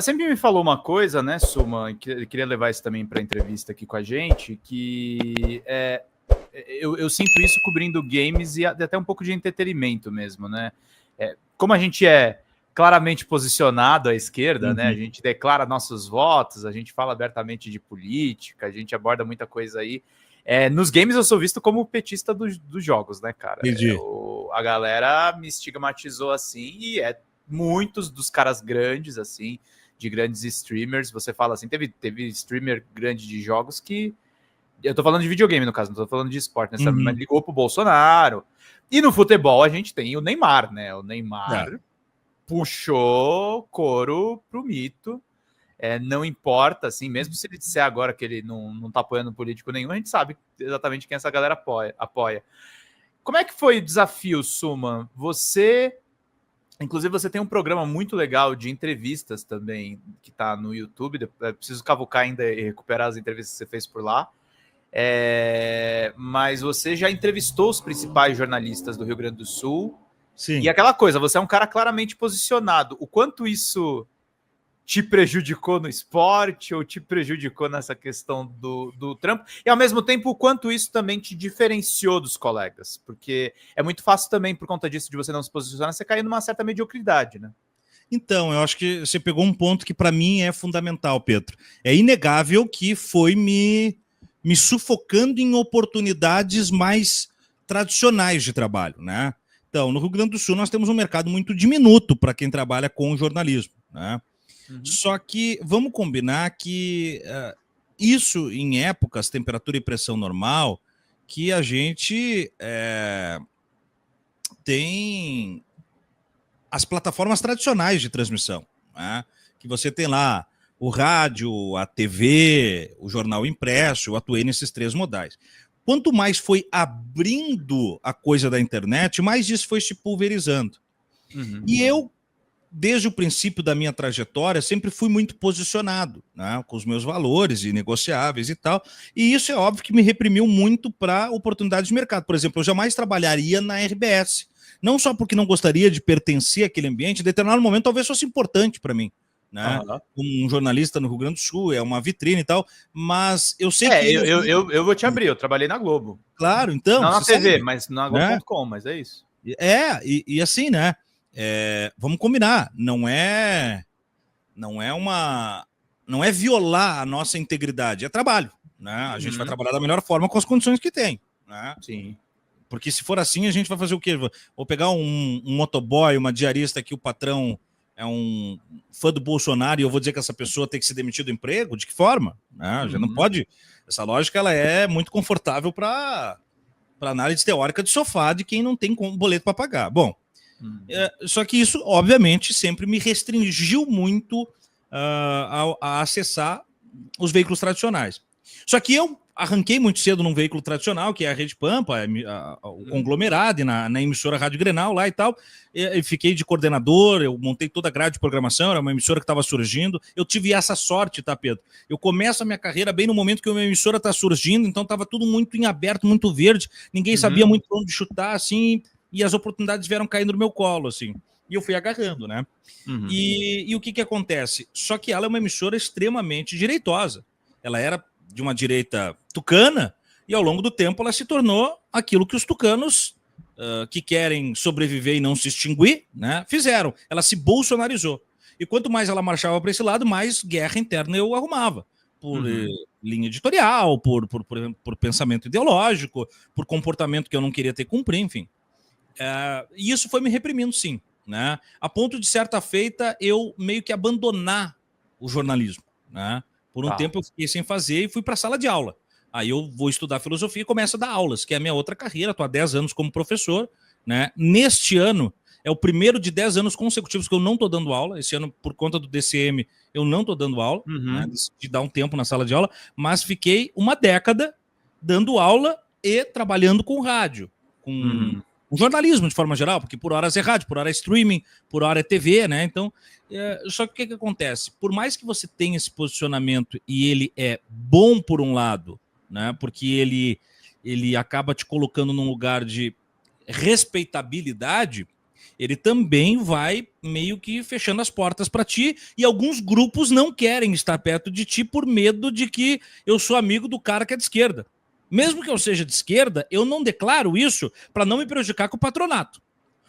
sempre me falou uma coisa, né, Suma, que eu queria levar isso também para entrevista aqui com a gente, que eu sinto isso cobrindo games e até um pouco de entretenimento mesmo, né? Como a gente é claramente posicionado à esquerda, né? A gente declara nossos votos, a gente fala abertamente de política, a gente aborda muita coisa aí. Nos games eu sou visto como petista dos jogos, né, cara? A galera me estigmatizou assim, e muitos dos caras grandes, assim, de grandes streamers, você fala assim, teve streamer grande de jogos que... Eu tô falando de videogame, no caso, não tô falando de esporte, né? Mas ligou pro Bolsonaro. E no futebol a gente tem o Neymar, né? O Neymar puxou couro pro mito. Não importa, assim, mesmo se ele disser agora que ele não tá apoiando político nenhum, a gente sabe exatamente quem essa galera apoia. Como é que foi o desafio, Suma? Inclusive, você tem um programa muito legal de entrevistas também, que tá no YouTube. Eu preciso cavucar ainda e recuperar as entrevistas que você fez por lá. Mas você já entrevistou os principais jornalistas do Rio Grande do Sul. Sim. E aquela coisa, você é um cara claramente posicionado. O quanto isso te prejudicou no esporte ou te prejudicou nessa questão do trampo? E, ao mesmo tempo, o quanto isso também te diferenciou dos colegas? Porque é muito fácil também, por conta disso, de você não se posicionar, você cair numa certa mediocridade, né? Então, eu acho que você pegou um ponto que para mim é fundamental, Pedro. É inegável que foi me sufocando em oportunidades mais tradicionais de trabalho, né? Então, no Rio Grande do Sul nós temos um mercado muito diminuto para quem trabalha com jornalismo, né? Só que vamos combinar que isso em épocas, temperatura e pressão normal, que a gente tem as plataformas tradicionais de transmissão, né? Que você tem lá o rádio, a TV, o jornal impresso. Eu atuei nesses 3 modais. Quanto mais foi abrindo a coisa da internet, mais isso foi se pulverizando. E eu, desde o princípio da minha trajetória, sempre fui muito posicionado, né, com os meus valores inegociáveis e tal. E isso é óbvio que me reprimiu muito para oportunidades de mercado. Por exemplo, eu jamais trabalharia na RBS. Não só porque não gostaria de pertencer àquele ambiente, em determinado momento talvez fosse importante para mim, né? Como um jornalista no Rio Grande do Sul, é uma vitrine e tal, mas eu sei que... Eu vou te abrir, eu trabalhei na Globo. Claro, então... Não na TV, sabe, mas na Globo.com, mas é isso. E assim, né? Vamos combinar, não é violar a nossa integridade, é trabalho, né? A gente vai trabalhar da melhor forma com as condições que tem, né? Sim. Porque se for assim, a gente vai fazer o quê? Vou pegar um motoboy, uma diarista que o patrão é um fã do Bolsonaro e eu vou dizer que essa pessoa tem que ser demitida do emprego? De que forma? A gente não pode... Essa lógica ela é muito confortável para análise teórica de sofá de quem não tem boleto para pagar. Bom, só que isso, obviamente, sempre me restringiu muito a acessar os veículos tradicionais. Só que eu arranquei muito cedo num veículo tradicional, que é a Rede Pampa, o conglomerado, na emissora Rádio Grenal lá e tal. Eu fiquei de coordenador, eu montei toda a grade de programação, era uma emissora que estava surgindo. Eu tive essa sorte, tá, Pedro? Eu começo a minha carreira bem no momento que uma emissora está surgindo, então estava tudo muito em aberto, muito verde, ninguém sabia muito onde chutar, assim, e as oportunidades vieram caindo no meu colo, assim. E eu fui agarrando, né? E o que acontece? Só que ela é uma emissora extremamente direitosa. Ela era de uma direita tucana, e ao longo do tempo ela se tornou aquilo que os tucanos que querem sobreviver e não se extinguir, né, fizeram. Ela se bolsonarizou. E quanto mais ela marchava para esse lado, mais guerra interna eu arrumava. Por linha editorial, por pensamento ideológico, por comportamento que eu não queria ter que cumprir, enfim. E isso foi me reprimindo, sim, né? A ponto de, certa feita, eu meio que abandonar o jornalismo, né? Por um tempo eu fiquei sem fazer e fui para a sala de aula. Aí eu vou estudar filosofia e começo a dar aulas, que é a minha outra carreira. Estou há 10 anos como professor, né? Neste ano, é o primeiro de 10 anos consecutivos que eu não estou dando aula. Esse ano, por conta do DCM, eu não estou dando aula, né? De dar um tempo na sala de aula, mas fiquei uma década dando aula e trabalhando com rádio, com jornalismo de forma geral, porque por horas é rádio, por hora é streaming, por hora é TV, né? Então, só que o que acontece? Por mais que você tenha esse posicionamento e ele é bom por um lado, né? Porque ele acaba te colocando num lugar de respeitabilidade, ele também vai meio que fechando as portas para ti, e alguns grupos não querem estar perto de ti por medo de que eu sou amigo do cara que é de esquerda. Mesmo que eu seja de esquerda, eu não declaro isso para não me prejudicar com o patronato.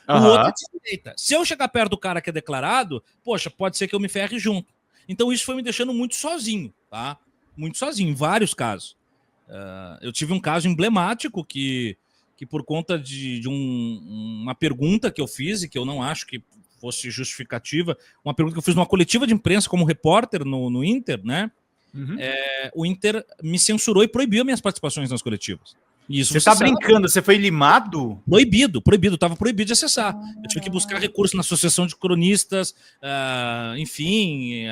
O outro é de direita. Se eu chegar perto do cara que é declarado, poxa, pode ser que eu me ferre junto. Então isso foi me deixando muito sozinho, tá? Muito sozinho, em vários casos. Eu tive um caso emblemático que por conta de uma pergunta que eu fiz, e que eu não acho que fosse justificativa, uma pergunta que eu fiz numa coletiva de imprensa como repórter no Inter, né? O Inter me censurou e proibiu minhas participações nas coletivas. Isso você tá brincando? Você foi limado? Proibido, estava proibido de acessar. Eu tive que buscar recurso na Associação de Cronistas, enfim,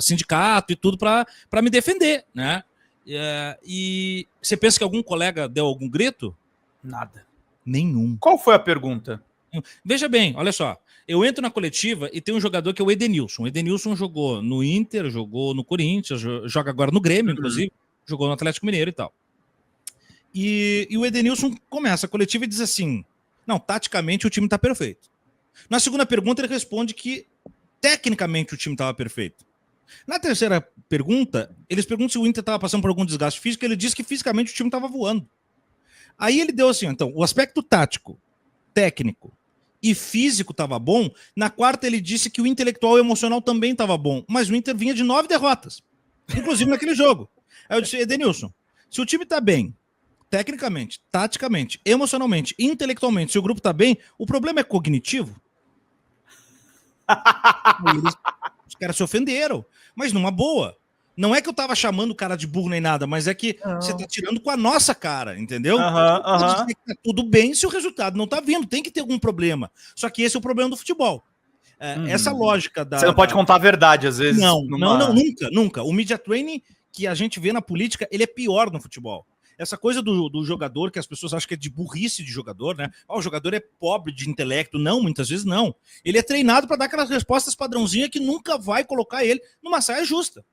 sindicato e tudo para me defender, né? E você pensa que algum colega deu algum grito? Nada. Nenhum. Qual foi a pergunta? Veja bem, olha só. Eu entro na coletiva e tem um jogador que é o Edenilson. O Edenilson jogou no Inter, jogou no Corinthians, joga agora no Grêmio, inclusive, jogou no Atlético Mineiro e tal. E o Edenilson começa a coletiva e diz assim: não, taticamente o time tá perfeito. Na segunda pergunta ele responde que tecnicamente o time estava perfeito. Na terceira pergunta, eles perguntam se o Inter estava passando por algum desgaste físico, ele disse que fisicamente o time estava voando. Aí ele deu assim, então, o aspecto tático, técnico e físico estava bom. Na quarta ele disse que o intelectual e emocional também estava bom, mas o Inter vinha de 9 derrotas, inclusive naquele jogo. Aí eu disse: Edenilson, se o time está bem, tecnicamente, taticamente, emocionalmente, intelectualmente, se o grupo tá bem, o problema é cognitivo? Os caras se ofenderam, mas numa boa. Não é que eu tava chamando o cara de burro nem nada, mas é que você tá tirando com a nossa cara, entendeu? Dizer que tá tudo bem se o resultado não tá vindo, tem que ter algum problema. Só que esse é o problema do futebol. Essa lógica da... Você não pode contar a verdade, às vezes. Não, nunca. O media training que a gente vê na política, ele é pior no futebol. Essa coisa do jogador, que as pessoas acham que é de burrice de jogador, né? O jogador é pobre de intelecto. Não, muitas vezes não. Ele é treinado para dar aquelas respostas padrãozinhas que nunca vai colocar ele numa saia justa.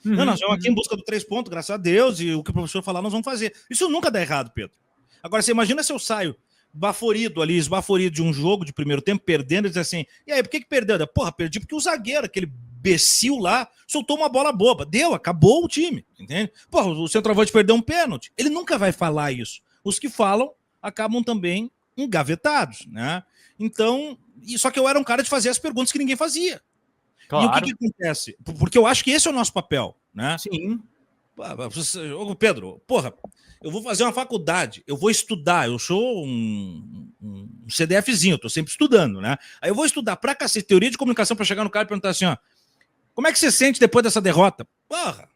Não, nós vamos aqui em busca do 3 pontos, graças a Deus, e o que o professor falar nós vamos fazer. Isso nunca dá errado, Pedro. Agora, você imagina se eu saio esbaforido de um jogo de primeiro tempo, perdendo, e diz assim: e aí, por que perdeu? Porra, perdi porque o zagueiro, aquele imbecil lá, soltou uma bola boba. Acabou o time, entende? Porra, o centroavante perdeu um pênalti. Ele nunca vai falar isso. Os que falam acabam também engavetados, né? Então, só que eu era um cara de fazer as perguntas que ninguém fazia. Claro. E o que acontece? Porque eu acho que esse é o nosso papel, né? Sim. Pedro, porra, eu vou fazer uma faculdade, eu vou estudar, eu sou um CDFzinho, eu tô sempre estudando, né? Aí eu vou estudar pra cacete, teoria de comunicação, pra chegar no cara e perguntar assim, ó: como é que você sente depois dessa derrota? Porra,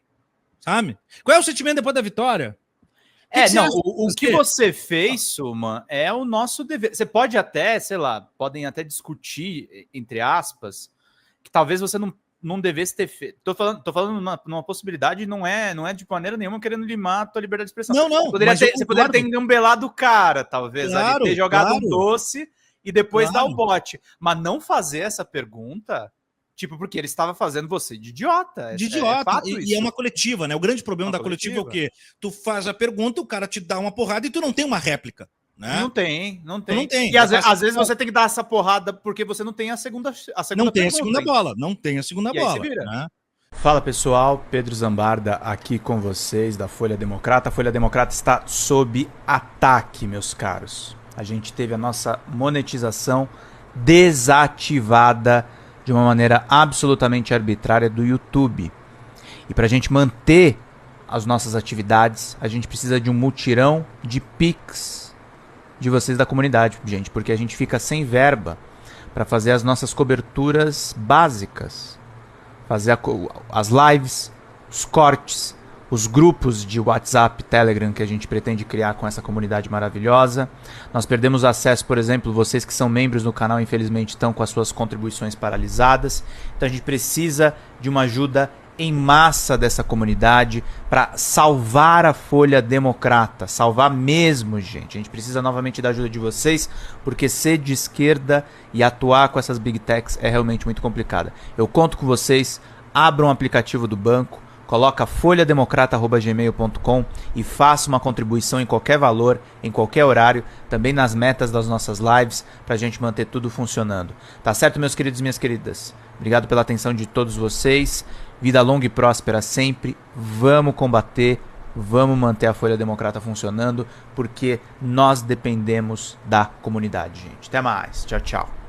sabe? Qual é o sentimento depois da vitória? O que você fez, Suma, é o nosso dever. Você pode até, sei lá, podem até discutir, entre aspas, que talvez você não devesse ter feito. Tô falando numa possibilidade, não é de maneira nenhuma querendo limar a tua liberdade de expressão. Não. Você poderia ter engambelado o cara, talvez, ali, ter jogado um doce e depois dar o bote. Mas não fazer essa pergunta, tipo, porque ele estava fazendo você de idiota. De idiota. E é uma coletiva, né? O grande problema da coletiva é o quê? Tu faz a pergunta, o cara te dá uma porrada e tu não tem uma réplica. Né? Não tem. E às vezes você tem que dar essa porrada porque você não tem a segunda não tem a segunda bola. Não tem a segunda bola. Né? Fala, pessoal, Pedro Zambarda aqui com vocês da Folha Democrata. A Folha Democrata está sob ataque, meus caros. A gente teve a nossa monetização desativada de uma maneira absolutamente arbitrária do YouTube. E para a gente manter as nossas atividades, a gente precisa de um mutirão de Pix de vocês da comunidade, gente, porque a gente fica sem verba para fazer as nossas coberturas básicas, fazer as lives, os cortes, os grupos de WhatsApp, Telegram que a gente pretende criar com essa comunidade maravilhosa. Nós perdemos acesso, por exemplo, vocês que são membros no canal, infelizmente, estão com as suas contribuições paralisadas. Então a gente precisa de uma ajuda em massa dessa comunidade para salvar a Folha Democrata, salvar mesmo, gente. A gente precisa novamente da ajuda de vocês, porque ser de esquerda e atuar com essas big techs é realmente muito complicado. Eu conto com vocês, abram o aplicativo do banco, coloca folhademocrata@gmail.com e faça uma contribuição em qualquer valor, em qualquer horário, também nas metas das nossas lives, pra gente manter tudo funcionando. Tá certo, meus queridos e minhas queridas? Obrigado pela atenção de todos vocês. Vida longa e próspera sempre. Vamos combater, vamos manter a Folha Democrata funcionando, porque nós dependemos da comunidade, gente. Até mais. Tchau, tchau.